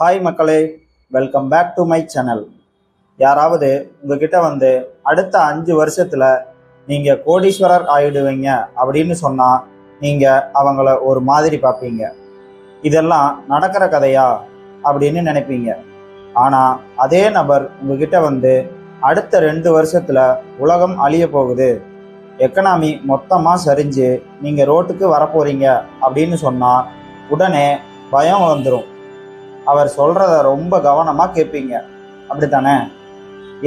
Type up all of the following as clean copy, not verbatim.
Hi மக்களே, welcome back to my channel. யாராவது உங்ககிட்ட வந்து அடுத்த 5 வருஷத்தில் நீங்கள் கோடீஸ்வரர் ஆயிடுவீங்க அப்படின்னு சொன்னால் நீங்கள் அவங்கள ஒரு மாதிரி பார்ப்பீங்க. இதெல்லாம் நடக்கிற கதையா அப்படின்னு நினைப்பீங்க. ஆனால் அதே நபர் உங்ககிட்ட வந்து அடுத்த 2 வருஷத்தில் உலகம் அழிய போகுது, எக்கனாமி மொத்தமாக சரிஞ்சு நீங்கள் ரோட்டுக்கு வரப்போறீங்க அப்படின்னு சொன்னால் உடனே பயம் வந்துடும். அவர் சொல்கிறத ரொம்ப கவனமாக கேட்பீங்க, அப்படித்தானே?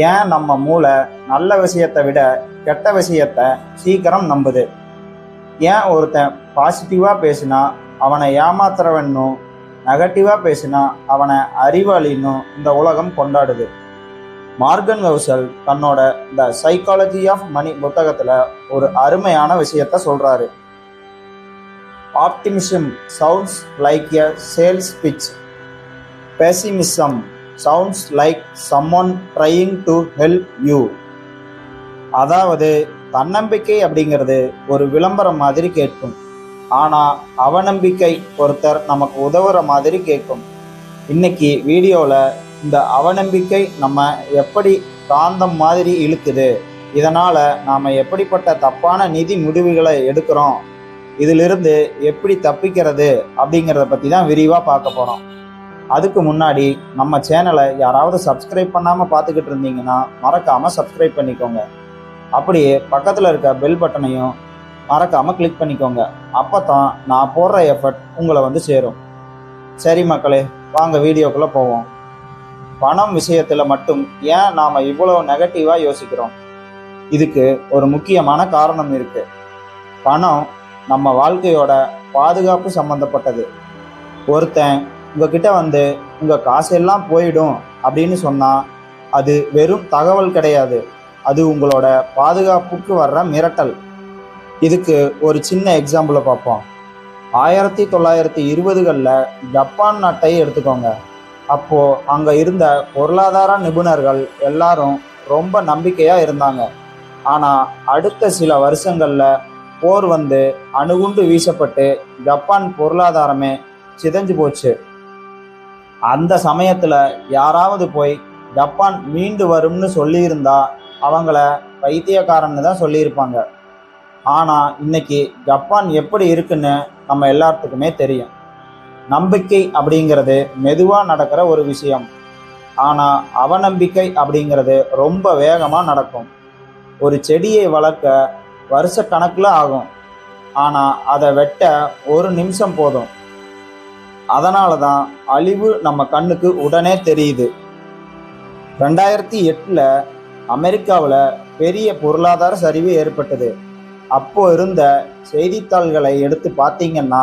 ஏன் நம்ம மூளை நல்ல விஷயத்தை விட கெட்ட விஷயத்தை சீக்கிரம் நம்புது? ஏன் ஒருத்தன் பாசிட்டிவாக பேசினா அவனை ஏமாத்துறவன்னும், நெகட்டிவாக பேசினா அவனை அறிவாளின்னும் இந்த உலகம் கொண்டாடுது? மார்கன் ஹவுசல் தன்னோட த சைக்காலஜி ஆஃப் மணி புத்தகத்தில் ஒரு அருமையான விஷயத்த சொல்கிறாரு. Optimism sounds like a sales pitch. Pessimism sounds like someone trying to help you. அதாவது தன்னம்பிக்கை அப்படிங்கிறது ஒரு விளம்பரம் மாதிரி கேட்கும், ஆனால் அவநம்பிக்கை ஒருத்தர் நமக்கு உதவுற மாதிரி கேட்கும். இன்னைக்கு வீடியோவில் இந்த அவநம்பிக்கை நம்ம எப்படி காந்தம் மாதிரி இழுக்குது, இதனால் நாம் எப்படிப்பட்ட தப்பான நிதி முடிவுகளை எடுக்கிறோம், இதிலிருந்து எப்படி தப்பிக்கிறது அப்படிங்கிறத பற்றி தான் விரிவாக பார்க்க போகிறோம். அதுக்கு முன்னாடி நம்ம சேனலை யாராவது சப்ஸ்கிரைப் பண்ணாமல் பார்த்துக்கிட்டு இருந்தீங்கன்னா மறக்காமல் சப்ஸ்கிரைப் பண்ணிக்கோங்க. அப்படியே பக்கத்தில் இருக்க பெல் பட்டனையும் மறக்காமல் கிளிக் பண்ணிக்கோங்க. அப்போ தான் நான் போடுற எஃபர்ட் உங்களை வந்து சேரும். சரி மக்களே, வாங்க வீடியோக்குள்ளே போவோம். பணம் விஷயத்தில் மட்டும் ஏன் நாம் இவ்வளோ நெகட்டிவாக யோசிக்கிறோம்? இதுக்கு ஒரு முக்கியமான காரணம் இருக்குது. பணம் நம்ம வாழ்க்கையோட பாதுகாப்பு சம்மந்தப்பட்டது. ஒருத்தன் உங்ககிட்ட வந்து உங்கள் காசெல்லாம் போயிடும் அப்படின்னு சொன்னால் அது வெறும் தகவல் கிடையாது, அது உங்களோட பாதுகாப்புக்கு வர்ற மிரட்டல். இதுக்கு ஒரு சின்ன எக்ஸாம்பிளை பார்ப்போம். 1920களில் ஜப்பான் நாட்டை எடுத்துக்கோங்க. அப்போது அங்கே இருந்த பொருளாதார நிபுணர்கள் எல்லாரும் ரொம்ப நம்பிக்கையாக இருந்தாங்க. ஆனால் அடுத்த சில வருஷங்களில் போர் வந்து அணுகுண்டு வீசப்பட்டு ஜப்பான் பொருளாதாரமே சிதைஞ்சு போச்சு. அந்த சமயத்தில் யாராவது போய் ஜப்பான் மீண்டு வரும்னு சொல்லியிருந்தா அவங்கள பைத்தியக்காரன்னு தான் சொல்லியிருப்பாங்க. ஆனால் இன்னைக்கு ஜப்பான் எப்படி இருக்குன்னு நம்ம எல்லாத்துக்குமே தெரியும். நம்பிக்கை அப்படிங்கிறது மெதுவாக நடக்கிற ஒரு விஷயம், ஆனால் அவநம்பிக்கை அப்படிங்கிறது ரொம்ப வேகமாக நடக்கும். ஒரு செடியை வளர்க்க வருஷக்கணக்கில் ஆகும், ஆனால் அதை வெட்ட 1 நிமிஷம் போதும். அதனால தான் அழிவு நம்ம கண்ணுக்கு உடனே தெரியுது. 2008 அமெரிக்காவில் பெரிய பொருளாதார சரிவு ஏற்பட்டது. அப்போ இருந்த செய்தித்தாள்களை எடுத்து பார்த்தீங்கன்னா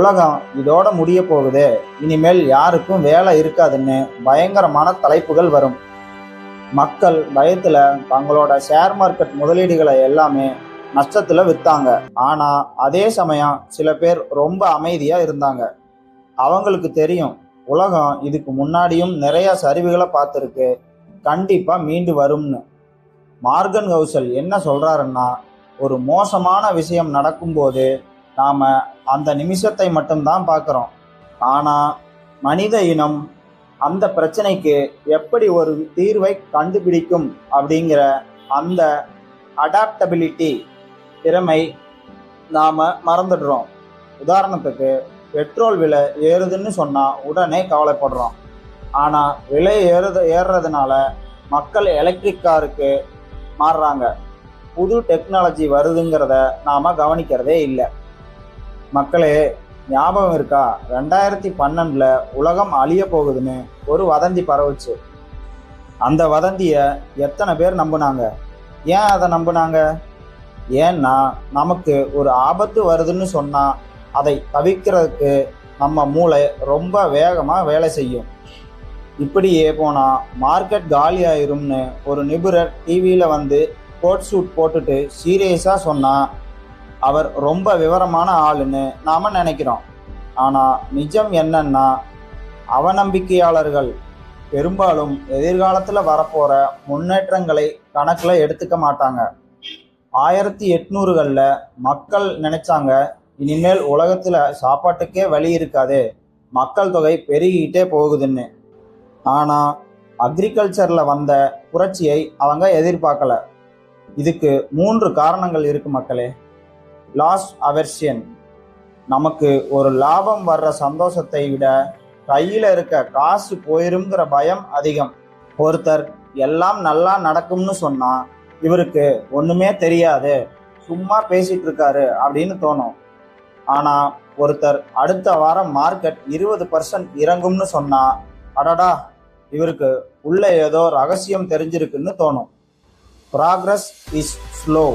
உலகம் இதோட முடிய போகுது, இனிமேல் யாருக்கும் வேலை இருக்காதுன்னு பயங்கரமான தலைப்புகள் வரும். மக்கள் பயத்தில் தங்களோட ஷேர் மார்க்கெட் முதலீடுகளை எல்லாமே நஷ்டத்தில் விற்றாங்க. ஆனால் அதே சமயம் சில பேர் ரொம்ப அமைதியாக இருந்தாங்க. அவங்களுக்கு தெரியும், உலகம் இதுக்கு முன்னாடியும் நிறைய சரிவுகளை பார்த்துருக்கு, கண்டிப்பாக மீண்டு வரும்னு. மார்கன் ஹவுசல் என்ன சொல்கிறாருன்னா, ஒரு மோசமான விஷயம் நடக்கும்போது நாம் அந்த நிமிஷத்தை மட்டும்தான் பார்க்குறோம், ஆனால் மனித இனம் அந்த பிரச்சனைக்கு எப்படி ஒரு தீர்வை கண்டுபிடிக்கும் அப்படிங்கிற அந்த அடாப்டபிலிட்டி திறமை நாம் மறந்துடுறோம். உதாரணத்துக்கு, பெட்ரோல் விலை ஏறுதுன்னு சொன்னால் உடனே கவலைப்படுறோம். ஆனால் விலை ஏறுறதுனால மக்கள் எலக்ட்ரிக் காருக்கு மாறுறாங்க. புது டெக்னாலஜி வருதுங்கிறத நாம் கவனிக்கிறதே இல்லை. மக்களே, ஞாபகம் இருக்கா, 2012 உலகம் அழிய போகுதுன்னு ஒரு வதந்தி பரவுச்சு. அந்த வதந்தியை எத்தனை பேர் நம்பினாங்க? ஏன் அதை நம்பினாங்க? ஏன்னா நமக்கு ஒரு ஆபத்து வருதுன்னு சொன்னால் அதை தவிர்க்கிறதுக்கு நம்ம மூளை ரொம்ப வேகமாக வேலை செய்யும். இப்படியே போனால் மார்க்கெட் காலி ஆயிரும்னு ஒரு நிபுணர் டிவியில் வந்து கோட் சூட் போட்டுட்டு சீரியஸாக சொன்னால் அவர் ரொம்ப விவரமான ஆளுன்னு நாம் நினைக்கிறோம். ஆனால் நிஜம் என்னன்னா, அவநம்பிக்கையாளர்கள் பெரும்பாலும் எதிர்காலத்தில் வரப்போகிற முன்னேற்றங்களை கணக்கில் எடுத்துக்க மாட்டாங்க. 1800களில் மக்கள் நினைச்சாங்க, இனிமேல் உலகத்தில் சாப்பாட்டுக்கே வழி இருக்காது, மக்கள் தொகை பெருகிக்கிட்டே போகுதுன்னு. ஆனால் அக்ரிகல்ச்சரில் வந்த புரட்சியை அவங்க எதிர்பார்க்கல. இதுக்கு 3 காரணங்கள் இருக்கு மக்களே. லாஸ் அவெர்ஷன், நமக்கு ஒரு லாபம் வர்ற சந்தோஷத்தை விட கையில் இருக்க காசு போயிருங்கிற பயம் அதிகம். ஒருத்தர் எல்லாம் நல்லா நடக்கும்னு சொன்னா இவருக்கு ஒண்ணுமே தெரியாது, சும்மா பேசிட்டு இருக்காரு அப்படின்னு தோணும். ஆனா ஒருத்தர் அடுத்த வாரம் மார்க்கெட் 20% இறங்கும்னு சொன்னா அடடா இவருக்கு உள்ள ஏதோ ரகசியம் தெரிஞ்சிருக்குன்னு தோணும். Progress is slow,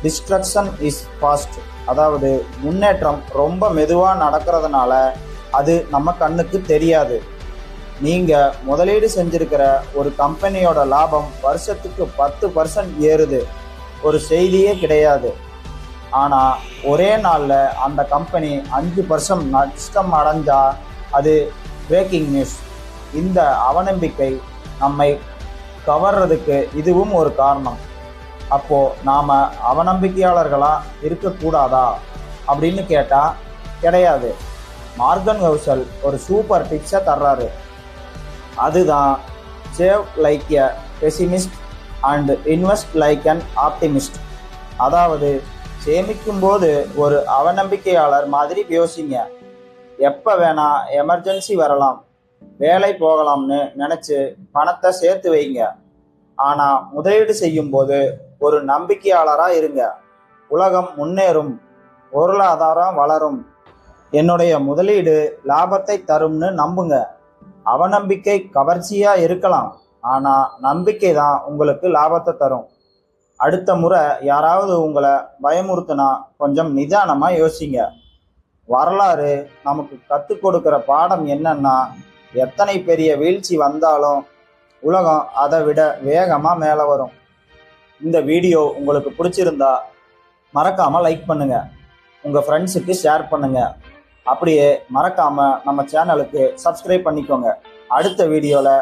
destruction is fast. அதாவது முன்னேற்றம் ரொம்ப மெதுவாக நடக்கிறதுனால அது நம்ம கண்ணுக்கு தெரியாது. நீங்கள் முதலீடு செஞ்சிருக்கிற ஒரு கம்பெனியோட லாபம் வருஷத்துக்கு 10% ஏறுது, ஒரு செய்தியே கிடையாது. ஆனால் ஒரே நாளில் அந்த கம்பெனி 5% நஷ்டம் அடைஞ்சா அது பிரேக்கிங் நியூஸ். இந்த அவநம்பிக்கை நம்மை கவர்றதுக்கு இதுவும் ஒரு காரணம். அப்போது நாம் அவநம்பிக்கையாளர்களாக இருக்கக்கூடாதா அப்படின்னு கேட்டால் கிடையாது. மார்கன் ஹவுசல் ஒரு சூப்பர் டிப்ஸை தர்றாரு. அதுதான் save like a pessimist and invest like an optimist. அதாவது சேமிக்கும்போது ஒரு அவநம்பிக்கையாளர் மாதிரி யோசிங்க. எப்போ வேணா எமர்ஜென்சி வரலாம், வேலை போகலாம்னு நினச்சி பணத்தை சேர்த்து வைங்க. ஆனால் முதலீடு செய்யும்போது ஒரு நம்பிக்கையாளராக இருங்க. உலகம் முன்னேறும், பொருளாதாரம் வளரும், என்னுடைய முதலீடு லாபத்தை தரும்னு நம்புங்க. அவநம்பிக்கை கவர்ச்சியாக இருக்கலாம், ஆனால் நம்பிக்கை தான் உங்களுக்கு லாபத்தை தரும். அடுத்த முறை யாராவது உங்களை பயமுறுத்துனா கொஞ்சம் நிதானமாக யோசிங்க. வரலாறு நமக்கு கற்றுக் கொடுக்குற பாடம் என்னன்னா, எத்தனை பெரிய வீழ்ச்சி வந்தாலும் உலகம் அதை விட வேகமாக மேலே வரும். இந்த வீடியோ உங்களுக்கு பிடிச்சிருந்தா மறக்காமல் லைக் பண்ணுங்கள், உங்கள் ஃப்ரெண்ட்ஸுக்கு ஷேர் பண்ணுங்கள். அப்படியே மறக்காமல் நம்ம சேனலுக்கு சப்ஸ்கிரைப் பண்ணிக்கோங்க. அடுத்த வீடியோவில்